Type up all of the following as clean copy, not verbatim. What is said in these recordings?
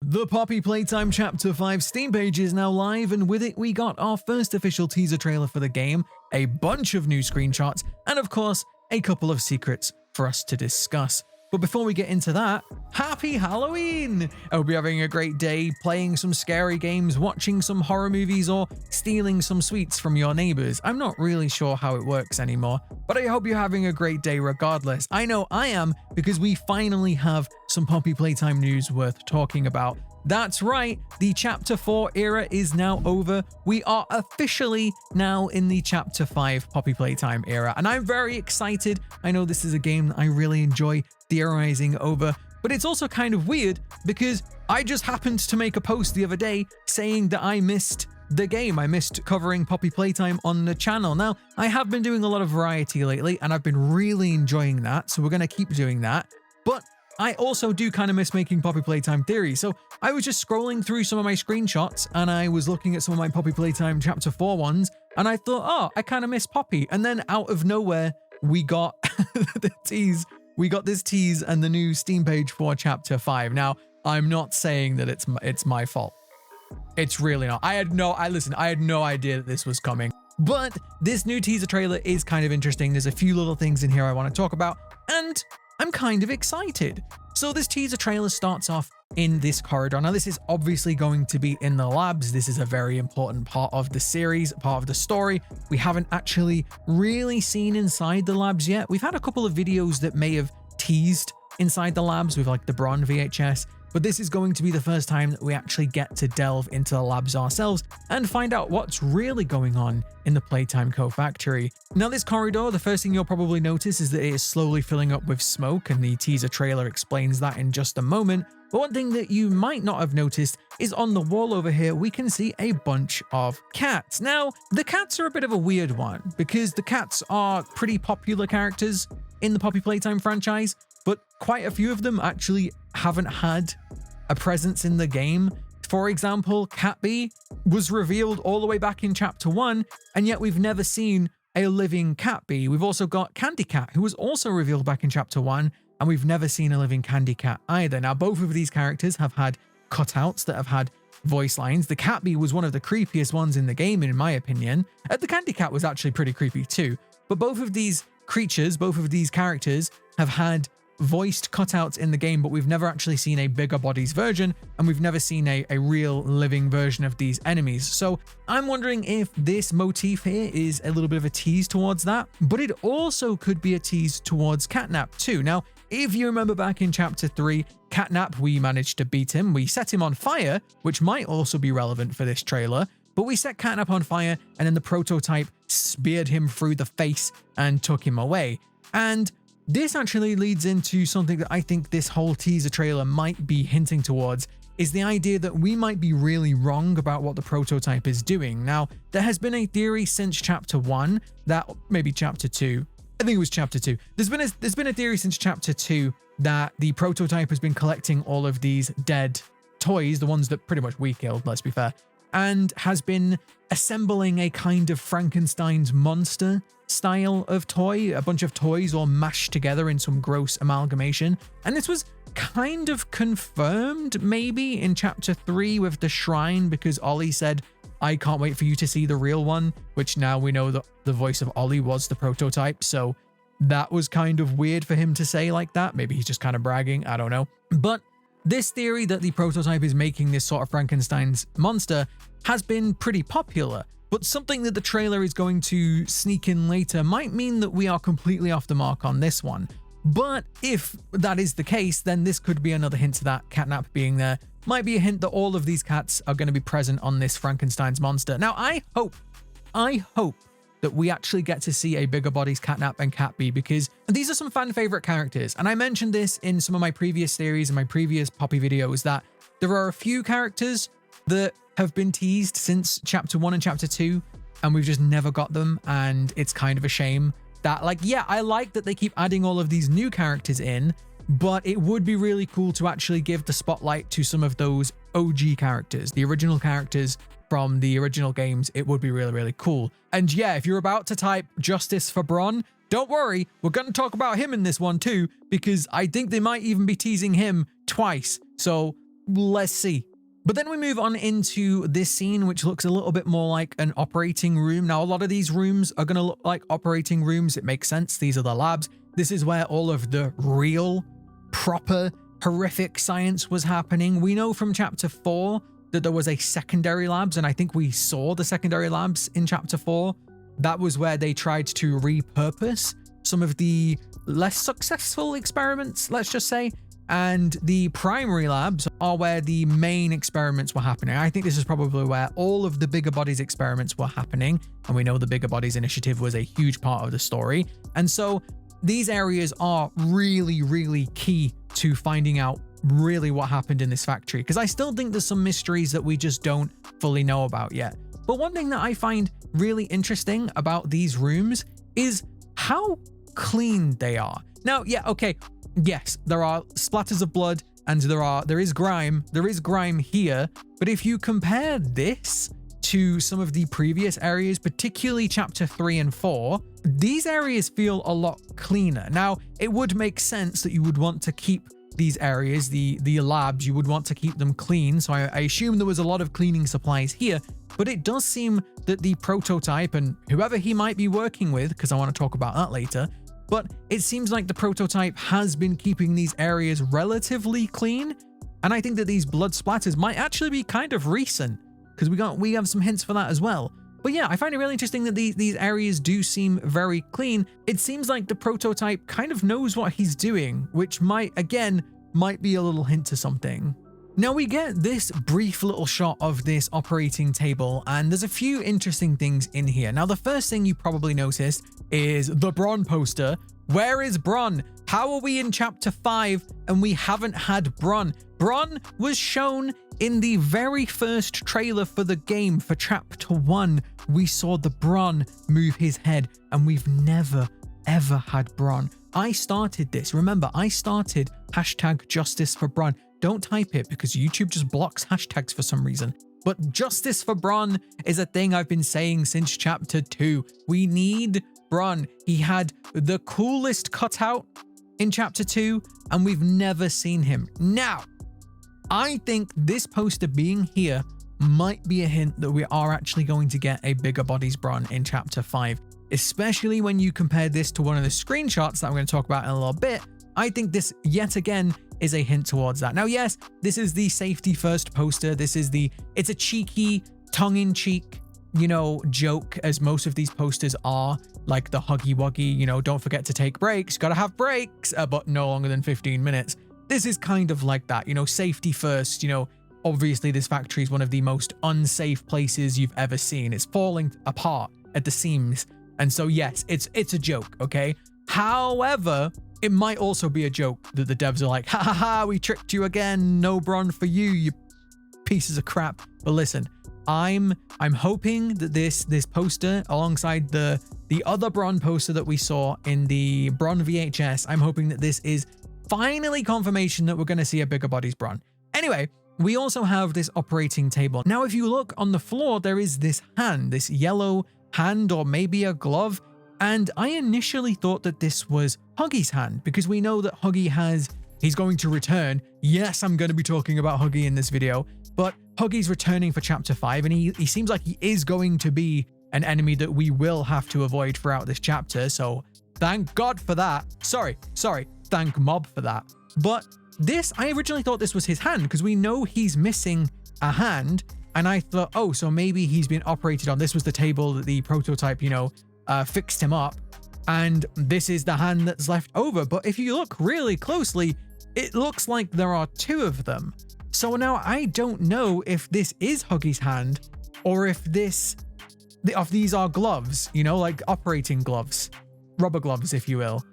The Poppy Playtime Chapter 5 Steam page is now live, and with it we got our first official teaser trailer for the game, a bunch of new screenshots, and of course, a couple of secrets for us to discuss. But before we get into that, happy Halloween! I hope you're having a great day, playing some scary games, watching some horror movies, or stealing some sweets from your neighbors. I'm not really sure how it works anymore, but I hope you're having a great day regardless. I know I am, because we finally have some Poppy Playtime news worth talking about. That's right, the Chapter 4 era is now over. We are officially now in the Chapter 5 Poppy Playtime era, and I'm very excited. I know this is a game that I really enjoy theorizing over, but it's also kind of weird because I just happened to make a post the other day saying that I missed the game. I missed covering Poppy Playtime on the channel. Now, I have been doing a lot of variety lately, and I've been really enjoying that, so we're going to keep doing that. But I also do kind of miss making Poppy Playtime theories, so I was just scrolling through some of my screenshots and I was looking at some of my Poppy Playtime Chapter 4 ones, and I thought, oh, I kind of miss Poppy. And then out of nowhere, we got the tease. We got this tease and the new Steam page for Chapter 5. Now, I'm not saying that it's my fault. It's really not. I had no idea that this was coming. But this new teaser trailer is kind of interesting. There's a few little things in here I want to talk about, and I'm kind of excited. So this teaser trailer starts off in this corridor. Now, this is obviously going to be in the labs. This is a very important part of the series, part of the story. We haven't actually really seen inside the labs yet. We've had a couple of videos that may have teased inside the labs with like the Bron VHS, but this is going to be the first time that we actually get to delve into the labs ourselves and find out what's really going on in the Playtime Co. factory. Now, this corridor, the first thing you'll probably notice is that it is slowly filling up with smoke, and the teaser trailer explains that in just a moment. But one thing that you might not have noticed is on the wall over here, we can see a bunch of cats. Now, the cats are a bit of a weird one because the cats are pretty popular characters in the Poppy Playtime franchise, but quite a few of them actually haven't had a presence in the game. For example, Catbee was revealed all the way back in Chapter 1, and yet we've never seen a living Catbee. We've also got Candy Cat, who was also revealed back in Chapter 1, and we've never seen a living Candy Cat either. Now, both of these characters have had cutouts that have had voice lines. The Catbee was one of the creepiest ones in the game, in my opinion. The Candy Cat was actually pretty creepy too. But both of these creatures, both of these characters have had voiced cutouts in the game, but we've never actually seen a bigger bodies version, and we've never seen a real living version of these enemies. So I'm wondering if this motif here is a little bit of a tease towards that, but it also could be a tease towards Catnap too. Now, if you remember back in Chapter 3, Catnap, we managed to beat him. We set him on fire, which might also be relevant for this trailer, but we set Catnap on fire, and then the prototype speared him through the face and took him away. And this actually leads into something that I think this whole teaser trailer might be hinting towards, is the idea that we might be really wrong about what the prototype is doing. Now, there has been a theory since Chapter 1, that maybe Chapter 2, I think it was Chapter 2. There's been a theory since Chapter 2 that the prototype has been collecting all of these dead toys, the ones that pretty much we killed, let's be fair, and has been assembling a kind of Frankenstein's monster style of toy, a bunch of toys all mashed together in some gross amalgamation. And this was kind of confirmed maybe in Chapter 3 with the shrine, because Ollie said, I can't wait for you to see the real one, which now we know that the voice of Ollie was the prototype. So that was kind of weird for him to say like that. Maybe he's just kind of bragging, I don't know. But this theory that the prototype is making this sort of Frankenstein's monster has been pretty popular, but something that the trailer is going to sneak in later might mean that we are completely off the mark on this one. But if that is the case, then this could be another hint to that Catnap being there. Might be a hint that all of these cats are going to be present on this Frankenstein's monster. Now, I hope that we actually get to see a bigger bodies Catnap and Catbee, because these are some fan favorite characters. And I mentioned this in some of my previous series and my previous Poppy videos, that there are a few characters that have been teased since Chapter 1 and Chapter 2, and we've just never got them, and it's kind of a shame that, like, yeah, I like that they keep adding all of these new characters in, but it would be really cool to actually give the spotlight to some of those OG characters, the original characters from the original games. It would be really, really cool. And yeah, if you're about to type justice for Bron, don't worry, we're going to talk about him in this one too, because I think they might even be teasing him twice. So Let's see. But then we move on into this scene, which looks a little bit more like an operating room. Now, a lot of these rooms are going to look like operating rooms. It makes sense. These are the labs. This is where all of the real, proper, horrific science was happening. We know from chapter 4 that there was a secondary labs, and I think we saw the secondary labs in chapter 4. That was where they tried to repurpose some of the less successful experiments, let's just say. And the primary labs are where the main experiments were happening. I think this is probably where all of the Bigger Bodies experiments were happening. And we know the Bigger Bodies initiative was a huge part of the story. And so these areas are really, really key to finding out really what happened in this factory. Because I still think there's some mysteries that we just don't fully know about yet. But one thing that I find really interesting about these rooms is how clean they are. Now, yeah, okay. Yes, there are splatters of blood and there is grime here, but if you compare this to some of the previous areas, particularly chapter 3 and 4, these areas feel a lot cleaner. Now, it would make sense that you would want to keep these areas, the labs, you would want to keep them clean, so I assume there was a lot of cleaning supplies here, but it does seem that the prototype and whoever he might be working with, because I want to talk about that later, but it seems like the prototype has been keeping these areas relatively clean. And I think that these blood splatters might actually be kind of recent, because we have some hints for that as well. But yeah, I find it really interesting that these areas do seem very clean. It seems like the prototype kind of knows what he's doing, which might be a little hint to something. Now we get this brief little shot of this operating table, and there's a few interesting things in here. Now, the first thing you probably noticed is the Bron poster. Where is Bron? How are we in chapter 5 and we haven't had Bron? Bron was shown in the very first trailer for the game for chapter 1. We saw the Bron move his head, and we've never, ever had Bron. I started this. Remember, I started #JusticeForBron. Don't type it because YouTube just blocks hashtags for some reason. But Justice for Bron is a thing I've been saying since chapter 2. We need Bron. He had the coolest cutout in chapter 2, and we've never seen him. Now, I think this poster being here might be a hint that we are actually going to get a Bigger Bodies Bron in chapter 5, especially when you compare this to one of the screenshots that I'm going to talk about in a little bit. I think this, yet again, is a hint towards that. Now, yes, this is the safety first poster. It's a cheeky, tongue-in-cheek, joke, as most of these posters are, like the Huggy Wuggy, don't forget to take breaks, gotta have breaks, but no longer than 15 minutes. This is kind of like that, safety first, obviously this factory is one of the most unsafe places you've ever seen. It's falling apart at the seams. And so, yes, it's a joke, okay? However, it might also be a joke that the devs are like, ha ha ha, we tricked you again. No Bron for you, you pieces of crap. But listen, I'm hoping that this poster, alongside the other Bron poster that we saw in the Bron VHS, I'm hoping that this is finally confirmation that we're going to see a Bigger Bodies Bron. Anyway, we also have this operating table. Now, if you look on the floor, there is this hand, this yellow hand, or maybe a glove. And I initially thought that this was Huggy's hand, because we know that Huggy he's going to return. Yes, I'm going to be talking about Huggy in this video, but Huggy's returning for chapter 5, and he seems like he is going to be an enemy that we will have to avoid throughout this chapter. So thank God for that. Sorry, thank Mob for that. But this, I originally thought this was his hand, because we know he's missing a hand. And I thought, oh, so maybe he's been operated on. This was the table that the prototype, fixed him up, and this is the hand that's left over. But if you look really closely, it looks like there are 2 of them. So now I don't know if this is Huggy's hand, or if these are gloves, like operating gloves, rubber gloves, if you will.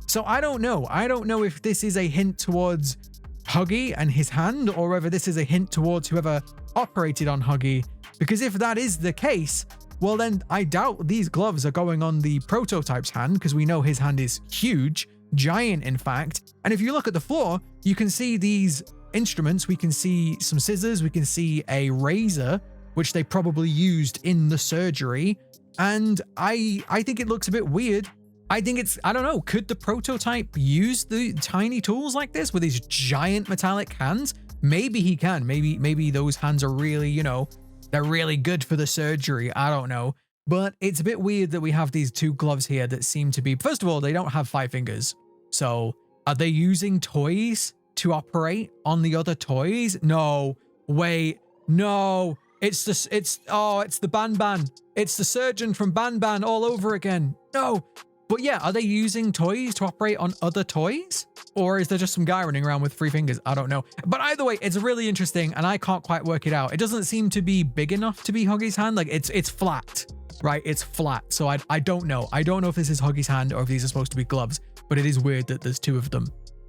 So I don't know. I don't know if this is a hint towards Huggy and his hand, or whether this is a hint towards whoever operated on Huggy, because if that is the case, well, then I doubt these gloves are going on the prototype's hand, because we know his hand is huge, giant, in fact. And if you look at the floor, you can see these instruments. We can see some scissors. We can see a razor, which they probably used in the surgery. And I think it looks a bit weird. I don't know, could the prototype use the tiny tools like this with his giant metallic hands? maybe he can. Maybe those hands are really, you know, they're really good for the surgery. I don't know. But it's a bit weird that we have these two gloves here that seem to be, first of all, they don't have 5 fingers. So are they using toys to operate on the other toys? No, wait, no. It's the Ban Ban. It's the surgeon from Ban Ban all over again. No. But yeah, are they using toys to operate on other toys? Or is there just some guy running around with 3 fingers? I don't know. But either way, it's really interesting and I can't quite work it out. It doesn't seem to be big enough to be Huggy's hand. Like it's flat, right? It's flat. So I don't know. I don't know if this is Huggy's hand or if these are supposed to be gloves, but it is weird that there's 2 of them.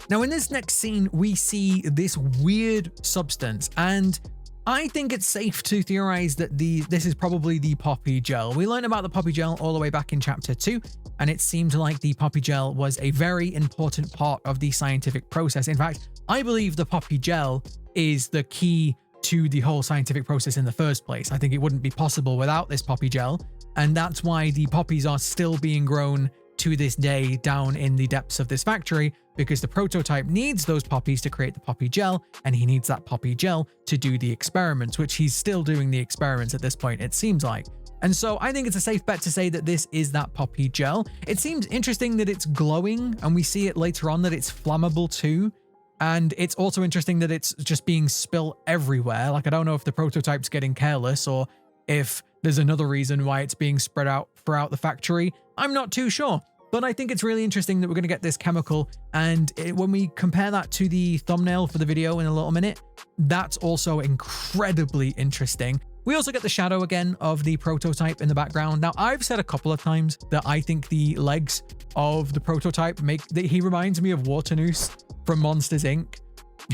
Now in this next scene, we see this weird substance, and I think it's safe to theorize that this is probably the Poppy gel. We learned about the Poppy gel all the way back in chapter 2, and it seemed like the Poppy gel was a very important part of the scientific process. In fact, I believe the Poppy gel is the key to the whole scientific process in the first place. I think it wouldn't be possible without this Poppy gel, and that's why the poppies are still being grown to this day down in the depths of this factory, because the prototype needs those poppies to create the Poppy gel, and he needs that Poppy gel to do the experiments, which he's still doing the experiments at this point, it seems like. And so I think it's a safe bet to say that this is that Poppy gel. It seems interesting that it's glowing, and we see it later on that it's flammable too. And it's also interesting that it's just being spilled everywhere. Like, I don't know if the prototype's getting careless or if there's another reason why it's being spread out throughout the factory. I'm not too sure. But I think it's really interesting that we're going to get this chemical, and when we compare that to the thumbnail for the video in a little minute, that's also incredibly interesting. We also get the shadow again of the prototype in the background. Now, I've said a couple of times that I think the legs of the prototype he reminds me of Waternoose from Monsters Inc.,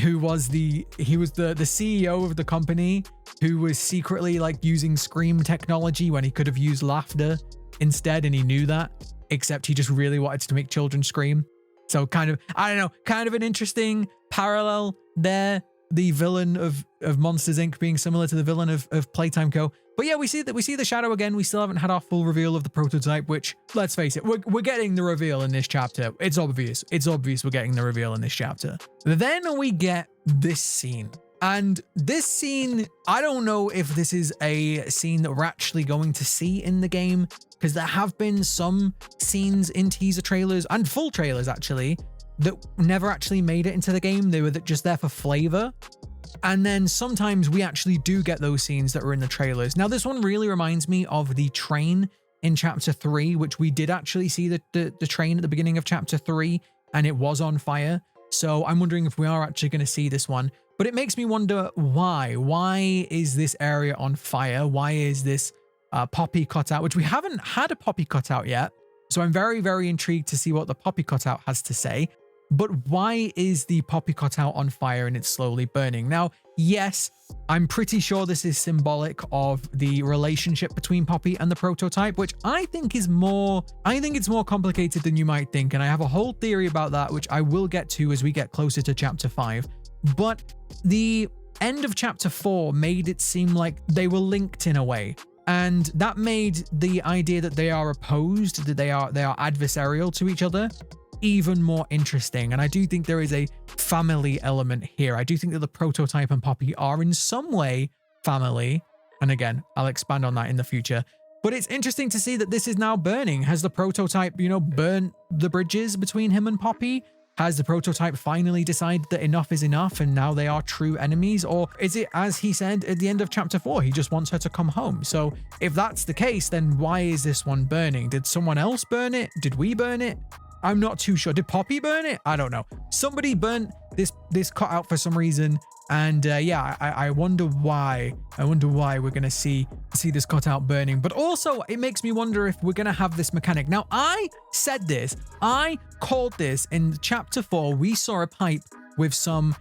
who was the CEO of the company, who was secretly like using scream technology when he could have used laughter instead, and he knew that. Except he just really wanted to make children scream. So kind of, I don't know, kind of an interesting parallel there. The villain of Monsters Inc. being similar to the villain of Playtime Co. But yeah, we see the shadow again. We still haven't had our full reveal of the prototype, which, let's face it, we're getting the reveal in this chapter. It's obvious. It's obvious we're getting the reveal in this chapter. Then we get this scene. And this scene, I don't know if this is a scene that we're actually going to see in the game, because there have been some scenes in teaser trailers and full trailers actually that never actually made it into the game. They were just there for flavor. And then sometimes we actually do get those scenes that are in the trailers. Now, this one really reminds me of the train in chapter 3, which we did actually see the train at the beginning of chapter 3, and it was on fire. So I'm wondering if we are actually going to see this one. But it makes me wonder why. Why is this area on fire? Why is this Poppy cutout, which we haven't had a Poppy cutout yet? So I'm very, very intrigued to see what the Poppy cutout has to say. But why is the Poppy cutout on fire and it's slowly burning? Now, yes, I'm pretty sure this is symbolic of the relationship between Poppy and the prototype, which I think it's more complicated than you might think. And I have a whole theory about that, which I will get to as we get closer to chapter 5. But the end of chapter 4 made it seem like they were linked in a way. And that made the idea that they are opposed, that they are adversarial to each other, even more interesting. And I do think there is a family element here. I do think that the prototype and Poppy are in some way family. And again, I'll expand on that in the future. But it's interesting to see that this is now burning. Has the prototype, burnt the bridges between him and Poppy? Has the prototype finally decided that enough is enough and now they are true enemies? Or is it, as he said at the end of chapter 4, he just wants her to come home? So if that's the case, then why is this one burning? Did someone else burn it? Did we burn it? I'm not too sure. Did Poppy burn it? I don't know. Somebody burnt this cutout for some reason. And yeah, I wonder why. I wonder why we're going to see this cutout burning. But also, it makes me wonder if we're going to have this mechanic. Now, I said this. I called this in chapter 4. We saw a pipe with some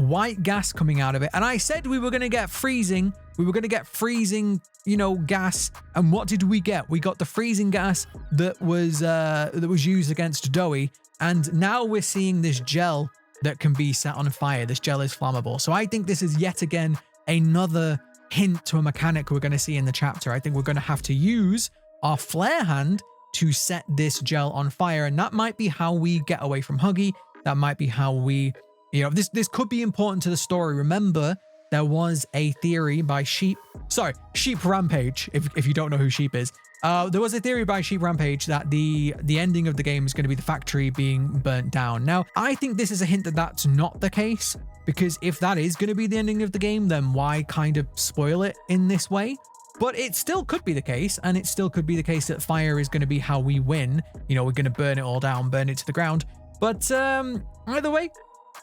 white gas coming out of it. And I said we were going to get freezing. We were going to get freezing, gas. And what did we get? We got the freezing gas that was used against Doughy. And now we're seeing this gel that can be set on fire. This gel is flammable. So I think this is yet again another hint to a mechanic we're going to see in the chapter. I think we're going to have to use our flare hand to set this gel on fire. And that might be how we get away from Huggy. That might be how we, You know, this could be important to the story. Remember, there was a theory by Sheep Rampage, if you don't know who Sheep is. There was a theory by Sheep Rampage that the ending of the game is going to be the factory being burnt down. Now, I think this is a hint that that's not the case, because if that is going to be the ending of the game, then why kind of spoil it in this way? But it still could be the case, and it still could be the case that fire is going to be how we win. You know, we're going to burn it all down, burn it to the ground. But either way,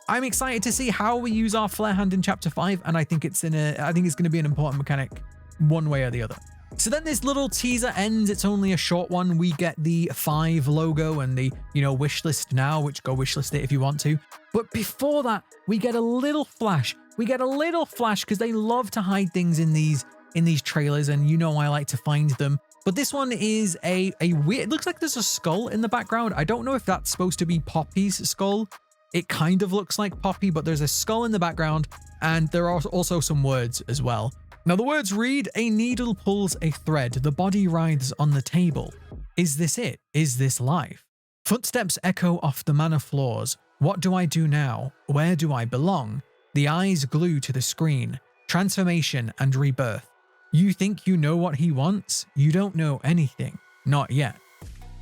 I'm excited to see how we use our flare hand in Chapter 5, and I think it's going to be an important mechanic one way or the other. So then this little teaser ends. It's only a short one. We get the 5 logo and the, you know, wishlist now, which go wishlist it if you want to. But before that, we get a little flash. We get a little flash because they love to hide things in these trailers, and you know I like to find them. But this one is a weird, it looks like there's a skull in the background. I don't know if that's supposed to be Poppy's skull. It kind of looks like Poppy, but there's a skull in the background, and there are also some words as well. Now the words read, "A needle pulls a thread, the body writhes on the table. Is this it? Is this life? Footsteps echo off the manor floors. What do I do now? Where do I belong? The eyes glue to the screen. Transformation and rebirth. You think you know what he wants? You don't know anything. Not yet."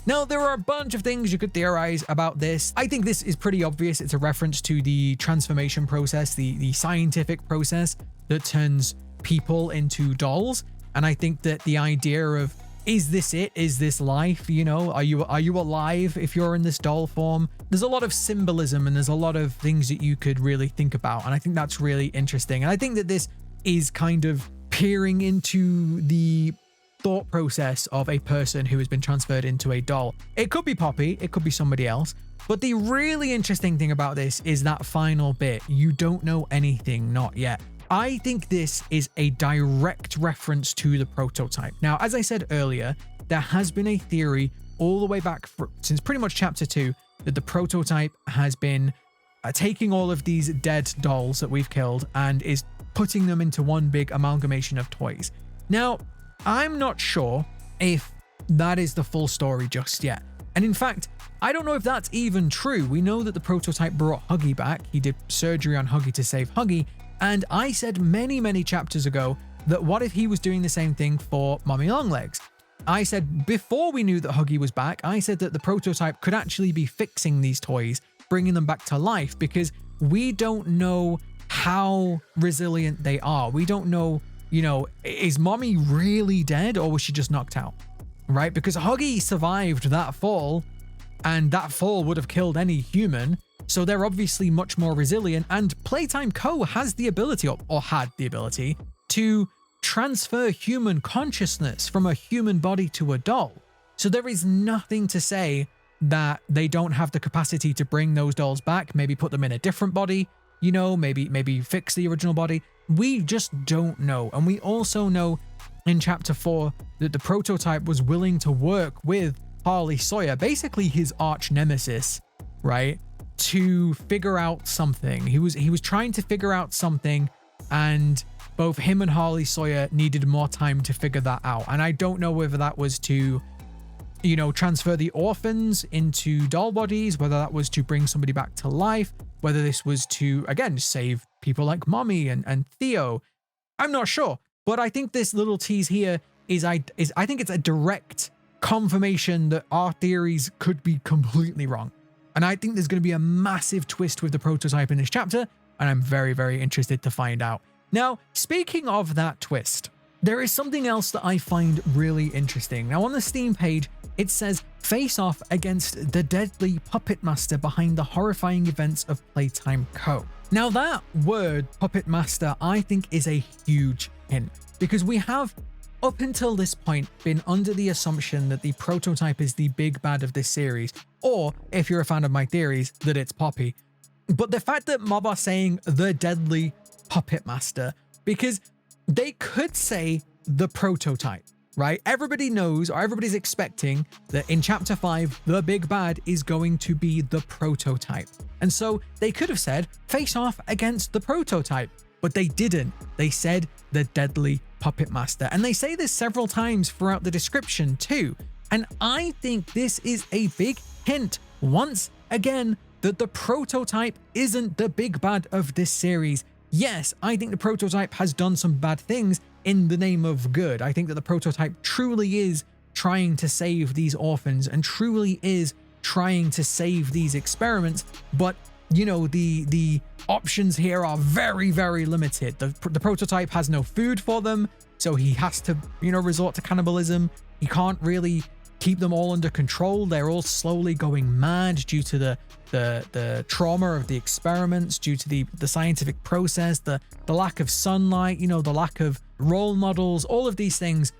Now, there are a bunch of things you could theorize about this. I think this is pretty obvious. It's a reference to the transformation process, the scientific process that turns people into dolls. And I think that the idea of, is this it? Is this life? You know, are you alive if you're in this doll form? There's a lot of symbolism, and there's a lot of things that you could really think about. And I think that's really interesting. And I think that this is kind of peering into the thought process of a person who has been transferred into a doll. It could be Poppy, it could be somebody else. But the really interesting thing about this is that final bit, you don't know anything, not yet. I think this is a direct reference to the prototype. Now, as I said earlier, there has been a theory all the way back since pretty much Chapter 2 that the prototype has been taking all of these dead dolls that we've killed and is putting them into one big amalgamation of toys. Now, I'm not sure if that is the full story just yet. And in fact, I don't know if that's even true. We know that the prototype brought Huggy back. He did surgery on Huggy to save Huggy. And I said many chapters ago that what if he was doing the same thing for Mommy Longlegs? I said before we knew that Huggy was back, I said that the prototype could actually be fixing these toys, bringing them back to life, because we don't know how resilient they are. We don't know, you know, is Mommy really dead or was she just knocked out? Right? Because Huggy survived that fall, and that fall would have killed any human. So they're obviously much more resilient, and Playtime Co. has the ability, or had the ability, to transfer human consciousness from a human body to a doll. So there is nothing to say that they don't have the capacity to bring those dolls back, maybe put them in a different body, you know, maybe fix the original body. We just don't know. And we also know in Chapter 4 that the prototype was willing to work with Harley Sawyer, basically his arch nemesis, right, to figure out something. He was trying to figure out something, and both him and Harley Sawyer needed more time to figure that out. And I don't know whether that was to, you know, transfer the orphans into doll bodies, whether that was to bring somebody back to life, whether this was to, again, save people like Mommy and Theo. I'm not sure. But I think this little tease here is I think it's a direct confirmation that our theories could be completely wrong. And I think there's going to be a massive twist with the prototype in this chapter, and I'm very interested to find out. Now, speaking of that twist, there is something else that I find really interesting. Now, on the Steam page, it says, "Face off against the deadly puppet master behind the horrifying events of Playtime Co." Now, that word, puppet master, I think is a huge hint, because we have, up until this point, been under the assumption that the prototype is the big bad of this series, or, if you're a fan of my theories, that it's Poppy. But the fact that Mob are saying the deadly puppet master, because they could say the prototype, right? Everybody knows, or everybody's expecting, that in Chapter 5, the big bad is going to be the prototype. And so they could have said, face off against the prototype, but they didn't. They said the deadly puppet master. And they say this several times throughout the description too. And I think this is a big hint, once again, that the prototype isn't the big bad of this series. Yes, I think the prototype has done some bad things in the name of good. I think that the prototype truly is trying to save these orphans and truly is trying to save these experiments, but you know, the options here are very, very limited. The prototype has no food for them, so he has to, you know, resort to cannibalism. He can't really keep them all under control. They're all slowly going mad due to the trauma of the experiments, due to the scientific process, the lack of sunlight, you know, the lack of role models. All of these things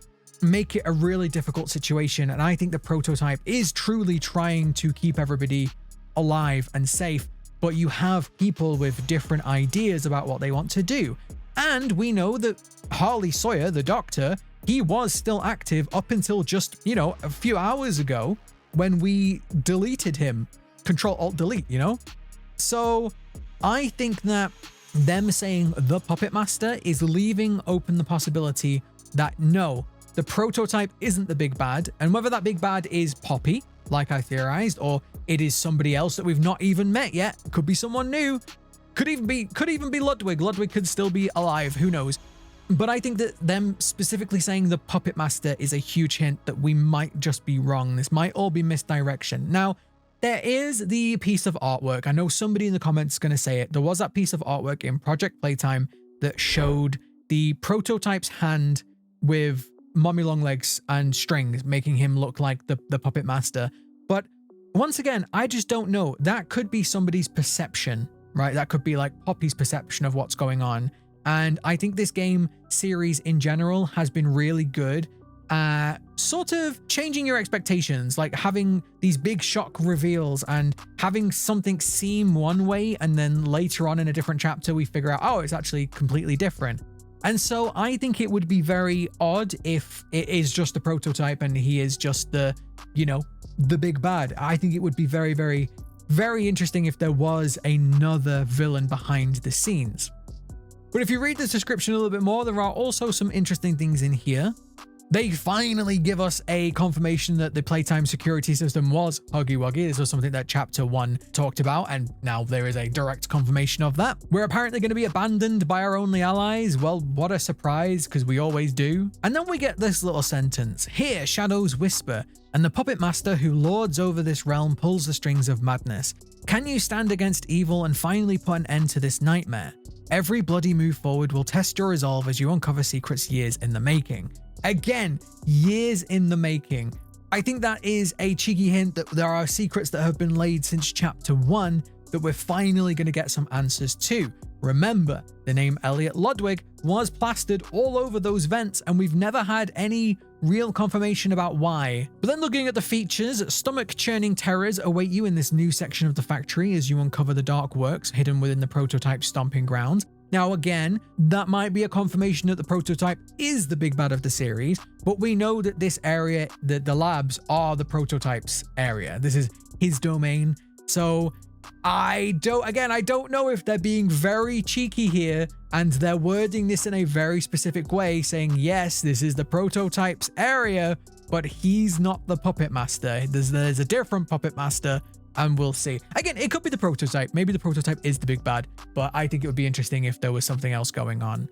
make it a really difficult situation, and I think the prototype is truly trying to keep everybody alive and safe, but you have people with different ideas about what they want to do. And we know that Harley Sawyer, the doctor, he was still active up until just, you know, a few hours ago when we deleted him. Control-Alt-Delete, you know? So I think that them saying the Puppet Master is leaving open the possibility that no, the prototype isn't the big bad, and whether that big bad is Poppy, like I theorized, or it is somebody else that we've not even met yet. Could be someone new. Could even be Ludwig. Ludwig could still be alive. Who knows? But I think that them specifically saying the Puppet Master is a huge hint that we might just be wrong. This might all be misdirection. Now, there is the piece of artwork. I know somebody in the comments is going to say it. There was that piece of artwork in Project Playtime that showed the prototype's hand with Mommy Longlegs and strings, making him look like the Puppet Master. But once again, I just don't know. That could be somebody's perception, right? That could be like Poppy's perception of what's going on. And I think this game series in general has been really good at sort of changing your expectations, like having these big shock reveals and having something seem one way, and then later on in a different chapter, we figure out, oh, it's actually completely different. And so I think it would be very odd if it is just the prototype and he is just the, you know, the big bad. I think it would be very, very, very interesting if there was another villain behind the scenes. But if you read this description a little bit more, there are also some interesting things in here. They finally give us a confirmation that the Playtime security system was Huggy Wuggy. This was something that Chapter 1 talked about, and now there is a direct confirmation of that. We're apparently going to be abandoned by our only allies. Well, what a surprise, because we always do. And then we get this little sentence. Here, shadows whisper, and the Puppet Master who lords over this realm pulls the strings of madness. Can you stand against evil and finally put an end to this nightmare? Every bloody move forward will test your resolve as you uncover secrets years in the making. Again, years in the making. I think that is a cheeky hint that there are secrets that have been laid since Chapter 1 that we're finally going to get some answers to. Remember, the name Elliot Ludwig was plastered all over those vents, and we've never had any real confirmation about why. But then looking at the features, stomach-churning terrors await you in this new section of the factory as you uncover the dark works hidden within the prototype stomping grounds. Now again, that might be a confirmation that the prototype is the big bad of the series, but we know that this area, the labs are the prototype's area. This is his domain. So I don't know if they're being very cheeky here and they're wording this in a very specific way, saying, yes, this is the prototype's area, but he's not the Puppet Master. There's a different Puppet Master, and we'll see. Again, it could be the prototype. Maybe the prototype is the big bad, but I think it would be interesting if there was something else going on.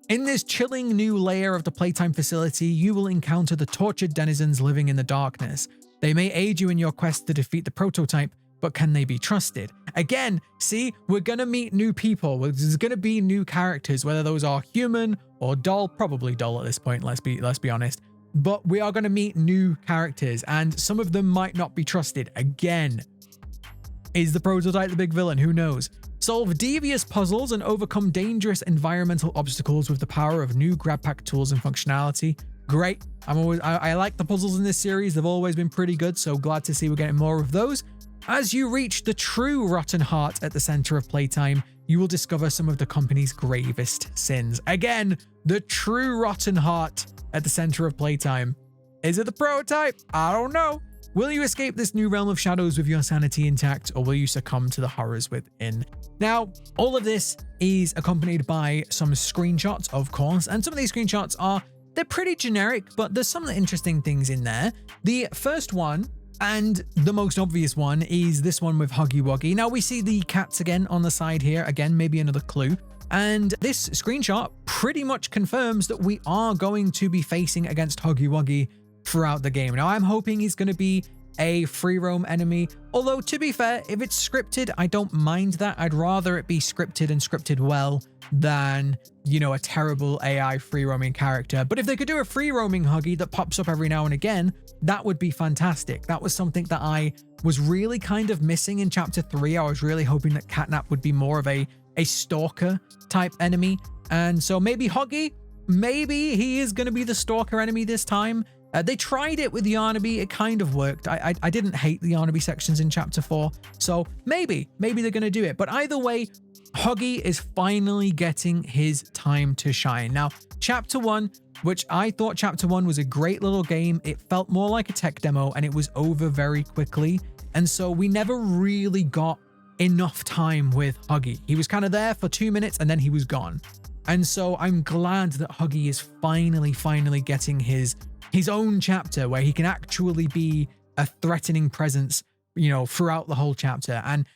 In this chilling new layer of the Playtime facility, you will encounter the tortured denizens living in the darkness. They may aid you in your quest to defeat the prototype, but can they be trusted? Again, see, we're gonna meet new people. There's gonna be new characters, whether those are human or doll. Probably doll at this point, let's be honest. But we are gonna meet new characters, and some of them might not be trusted. Again, is the prototype the big villain? Who knows? Solve devious puzzles and overcome dangerous environmental obstacles with the power of new grab pack tools and functionality. Great. I like the puzzles in this series. They've always been pretty good, so glad to see we're getting more of those. As you reach the true rotten heart at the center of Playtime, you will discover some of the company's gravest sins. Again, the true rotten heart at the center of Playtime. Is it the prototype? I don't know. Will you escape this new realm of shadows with your sanity intact, or will you succumb to the horrors within? Now, all of this is accompanied by some screenshots, of course, and some of these screenshots they're pretty generic, but there's some interesting things in there. The first one, And the most obvious one is this one with Huggy Wuggy. Now we see the cats again on the side here. Again, maybe another clue. And this screenshot pretty much confirms that we are going to be facing against Huggy Wuggy throughout the game. Now I'm hoping he's going to be a free roam enemy. Although to be fair, if it's scripted, I don't mind that. I'd rather it be scripted and scripted well than, you know, a terrible AI free roaming character. But if they could do a free roaming Huggy that pops up every now and again, that would be fantastic. That was something that I was really kind of missing in chapter 3. I was really hoping that Catnap would be more of a stalker type enemy. And so maybe Huggy, maybe he is going to be the stalker enemy this time. They tried it with Yarnaby. It kind of worked. I didn't hate the Yarnaby sections in chapter 4. So maybe they're going to do it. But either way, Huggy is finally getting his time to shine. Now, chapter 1, which I thought chapter 1 was a great little game. It felt more like a tech demo and it was over very quickly. And so we never really got enough time with Huggy. He was kind of there for 2 minutes and then he was gone. And so I'm glad that Huggy is finally getting his own chapter where he can actually be a threatening presence, you know, throughout the whole chapter. And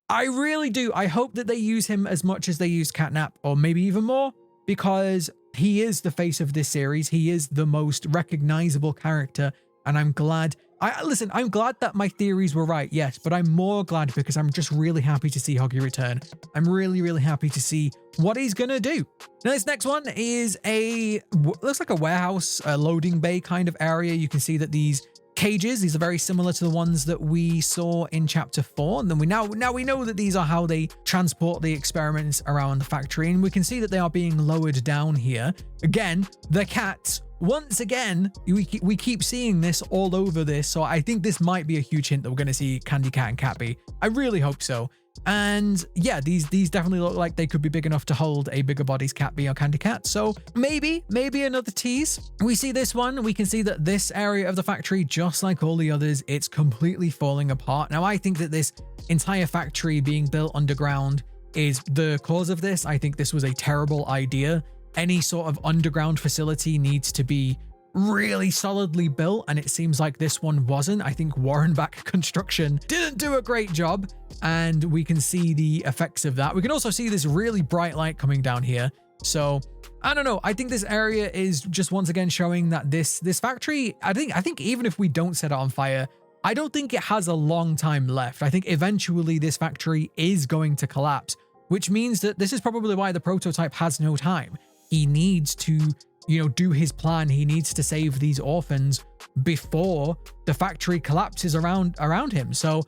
I really do. I hope that they use him as much as they used Catnap, or maybe even more, because he is the face of this series. He is the most recognizable character. And I'm glad. I'm glad that my theories were right, yes, but I'm more glad because I'm just really happy to see Huggy return. I'm really happy to see what he's gonna do. Now, this next one is looks like a warehouse, a loading bay kind of area. You can see that these cages, these are very similar to the ones that we saw in chapter 4. And then we now we know that these are how they transport the experiments around the factory. And we can see that they are being lowered down here. Again, the cats. Once again, we keep seeing this all over this, so I think this might be a huge hint that we're going to see Candy Cat and Catbee. I really hope so. And yeah, these definitely look like they could be big enough to hold a bigger body's Catbee or Candy Cat. So maybe another tease. We see this one. We can see that this area of the factory, just like all the others, it's completely falling apart. Now, I think that this entire factory being built underground is the cause of this. I think this was a terrible idea. Any sort of underground facility needs to be really solidly built, and it seems like this one wasn't. I think Warrenbach Construction didn't do a great job, and we can see the effects of that. We can also see this really bright light coming down here. So I don't know. I think this area is just once again showing that this factory, I think even if we don't set it on fire, I don't think it has a long time left. I think eventually this factory is going to collapse, which means that this is probably why the prototype has no time. He needs to, you know, do his plan. He needs to save these orphans before the factory collapses around him. So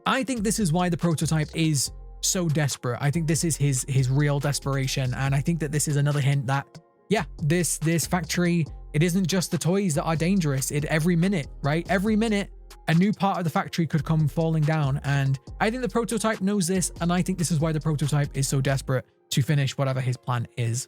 I think this is why the prototype is so desperate. I think this is his real desperation. And I think that this is another hint that, yeah, this factory, it isn't just the toys that are dangerous. Every minute, right? Every minute, a new part of the factory could come falling down. And I think the prototype knows this. And I think this is why the prototype is so desperate to finish whatever his plan is.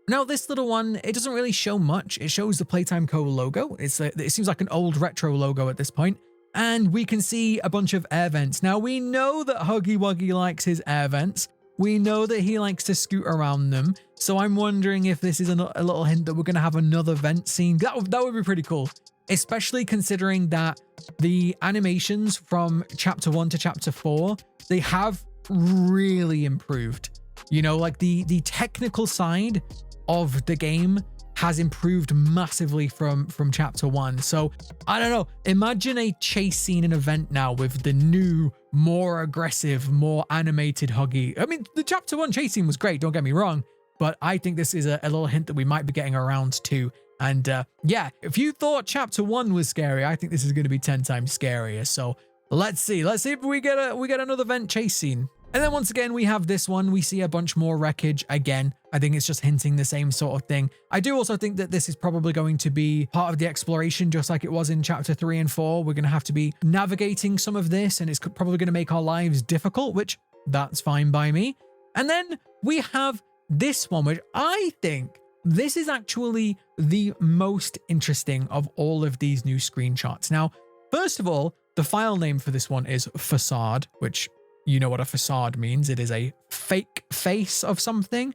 Now, this little one, it doesn't really show much. It shows the Playtime Co. logo. It seems like an old retro logo at this point. And we can see a bunch of air vents. Now, we know that Huggy Wuggy likes his air vents. We know that he likes to scoot around them. So I'm wondering if this is a little hint that we're going to have another vent scene. That would be pretty cool. Especially considering that the animations from chapter 1 to chapter 4, they have really improved. You know, like the technical side of the game has improved massively from chapter 1. So I don't know, imagine a chase scene in Event now with the new, more aggressive, more animated Huggy. I mean, the chapter 1 chase scene was great, don't get me wrong, but I think this is a little hint that we might be getting around to. And yeah, if you thought chapter 1 was scary, I think this is going to be 10 times scarier. So let's see if we get another vent chase scene. And then once again, we have this one. We see a bunch more wreckage again. I think it's just hinting the same sort of thing. I do also think that this is probably going to be part of the exploration, just like it was in chapter 3 and 4. We're going to have to be navigating some of this, and it's probably going to make our lives difficult, which that's fine by me. And then we have this one, which I think this is actually the most interesting of all of these new screenshots. Now, first of all, the file name for this one is facade, which you know what a facade means. It is a fake face of something.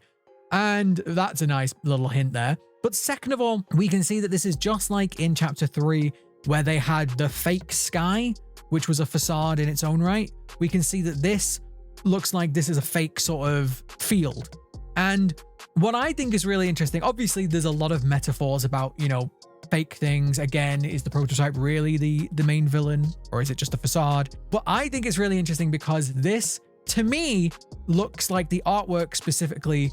And that's a nice little hint there. But second of all, we can see that this is just like in chapter 3, where they had the fake sky. which was a facade in its own right, we can see that this looks like this is a fake sort of field. And what I think is really interesting, obviously there's a lot of metaphors about, you know, fake things. Again, is the prototype really the main villain, or is it just a facade? But I think it's really interesting because this, to me, looks like the artwork specifically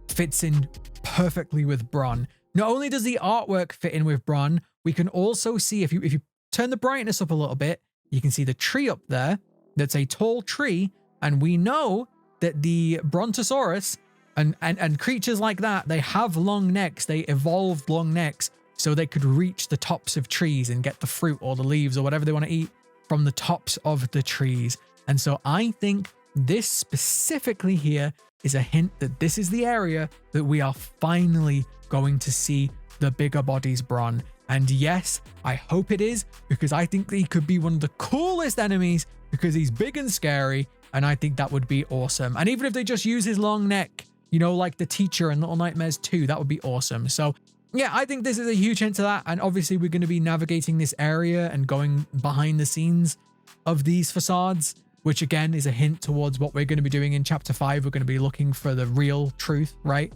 fits in perfectly with Bronn. Not only does the artwork fit in with Bronn, we can also see, if you turn the brightness up a little bit, you can see the tree up there. That's a tall tree, and we know that the Brontosaurus and creatures like that, they have long necks. They evolved long necks so they could reach the tops of trees and get the fruit or the leaves or whatever they want to eat from the tops of the trees. And so I think this specifically here is a hint that this is the area that we are finally going to see the bigger bodies Bronn. And yes, I hope it is, because I think he could be one of the coolest enemies because he's big and scary, and I think that would be awesome. And even if they just use his long neck, you know, like the teacher in Little Nightmares 2, that would be awesome. So yeah, I think this is a huge hint to that. And obviously we're going to be navigating this area and going behind the scenes of these facades, which again is a hint towards what we're going to be doing in chapter 5. We're going to be looking for the real truth, right?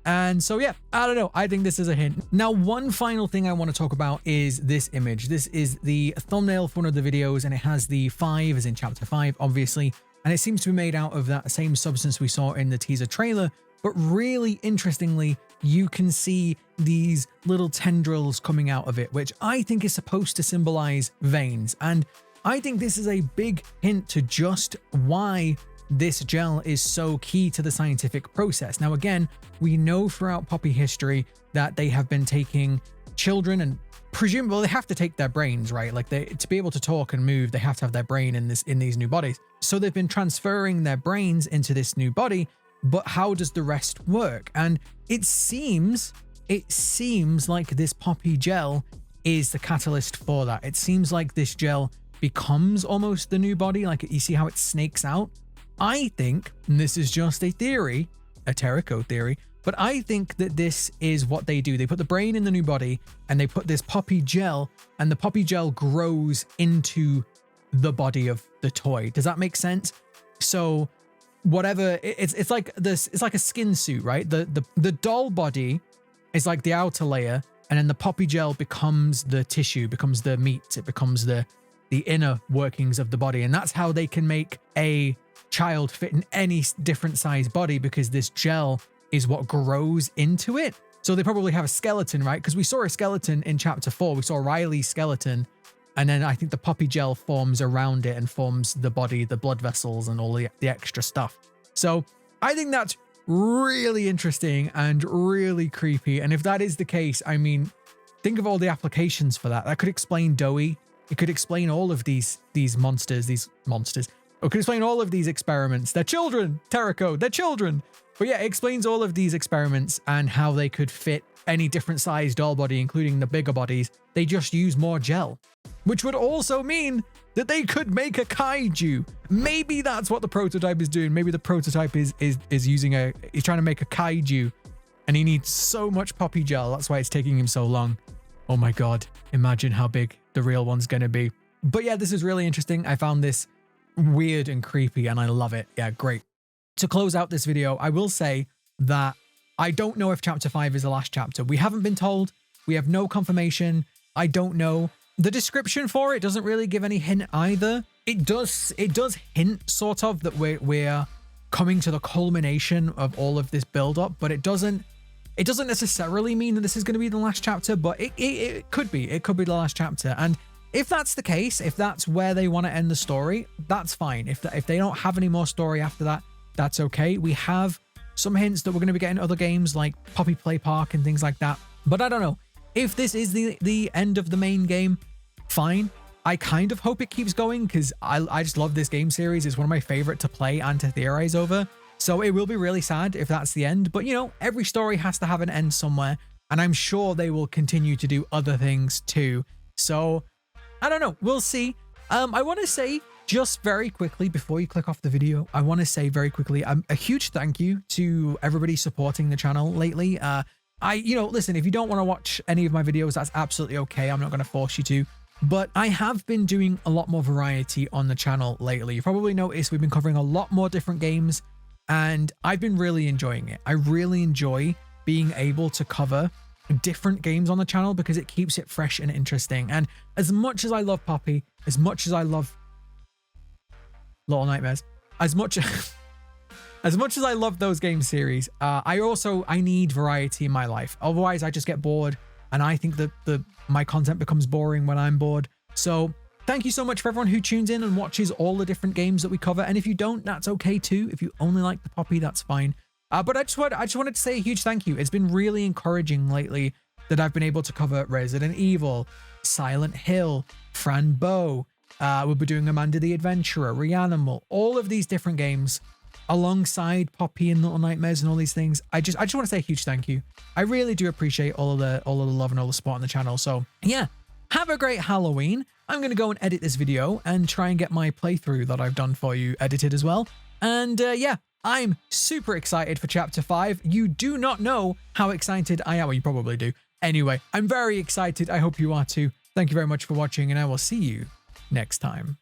And so yeah, I don't know. I think this is a hint. Now, one final thing I want to talk about is this image. This is the thumbnail for one of the videos, and it has the 5 as in chapter 5, obviously. And it seems to be made out of that same substance we saw in the teaser trailer. But really interestingly, you can see these little tendrils coming out of it, which I think is supposed to symbolize veins. And I think this is a big hint to just why this gel is so key to the scientific process. Now, again, we know throughout Poppy history that they have been taking children and presumably they have to take their brains, right? Like to be able to talk and move, they have to have their brain in these new bodies. So they've been transferring their brains into this new body, but how does the rest work? And it seems like this Poppy gel is the catalyst for that. It seems like this gel becomes almost the new body. Like you see how it snakes out. I think, and this is just a theory, a Tericho theory, but I think that this is what they do. They put the brain in the new body and they put this Poppy gel, and the Poppy gel grows into the body of the toy. Does that make sense? So whatever, it's like this, it's like a skin suit, right? The doll body is like the outer layer, and then the Poppy gel becomes the tissue, becomes the meat, it becomes the inner workings of the body. And that's how they can make a child fit in any different size body, because this gel is what grows into it. So they probably have a skeleton, right? Because we saw a skeleton in chapter 4. We saw Riley's skeleton, and then I think the Poppy gel forms around it and forms the body, the blood vessels, and all the extra stuff. So I think that's really interesting and really creepy. And if that is the case, I mean, think of all the applications for that. That could explain Doughy. It could explain all of these monsters. It could explain all of these experiments. They're children, Tericho, they're children. But yeah, it explains all of these experiments and how they could fit any different size doll body, including the bigger bodies. They just use more gel, which would also mean that they could make a kaiju. Maybe that's what the prototype is doing. Maybe the prototype is he's trying to make a kaiju, and he needs so much Poppy gel. That's why it's taking him so long. Oh my God, imagine how big the real one's gonna be. But yeah, this is really interesting. I found this weird and creepy, and I love it. Yeah, great. To close out this video, I will say that I don't know if chapter 5 is the last chapter. We haven't been told. We have no confirmation. I don't know. The description for it doesn't really give any hint either. It does hint sort of that we're coming to the culmination of all of this build up, but it doesn't necessarily mean that this is going to be the last chapter, but it could be. It could be the last chapter. And if that's the case, if that's where they want to end the story, that's fine. If they don't have any more story after that, that's okay. We have some hints that we're going to be getting other games like Poppy Play Park and things like that. But I don't know. If this is the end of the main game, fine. I kind of hope it keeps going, because I just love this game series. It's one of my favorite to play and to theorize over. So it will be really sad if that's the end. But, you know, every story has to have an end somewhere. And I'm sure they will continue to do other things too. So I don't know. We'll see. I want to say, just very quickly, before you click off the video, I want to say very quickly, a huge thank you to everybody supporting the channel lately. Listen, if you don't want to watch any of my videos, that's absolutely okay. I'm not going to force you to. But I have been doing a lot more variety on the channel lately. You've probably noticed we've been covering a lot more different games, and I've been really enjoying it. I really enjoy being able to cover different games on the channel because it keeps it fresh and interesting. And as much as I love Poppy, as much as I love Little Nightmares, as much as much as I love those game series, I need variety in my life. Otherwise, I just get bored, and I think that my content becomes boring when I'm bored. So thank you so much for everyone who tunes in and watches all the different games that we cover. And if you don't, that's okay too. If you only like the Poppy, that's fine. But I just wanted to say a huge thank you. It's been really encouraging lately that I've been able to cover Resident Evil, Silent Hill, Fran Bow. We'll be doing Amanda the Adventurer, Reanimal, all of these different games alongside Poppy and Little Nightmares and all these things. I just want to say a huge thank you. I really do appreciate all of the love and all the support on the channel. So yeah, have a great Halloween. I'm going to go and edit this video and try and get my playthrough that I've done for you edited as well. And yeah, I'm super excited for Chapter 5. You do not know how excited I am. Well, you probably do. Anyway, I'm very excited. I hope you are too. Thank you very much for watching, and I will see you next time.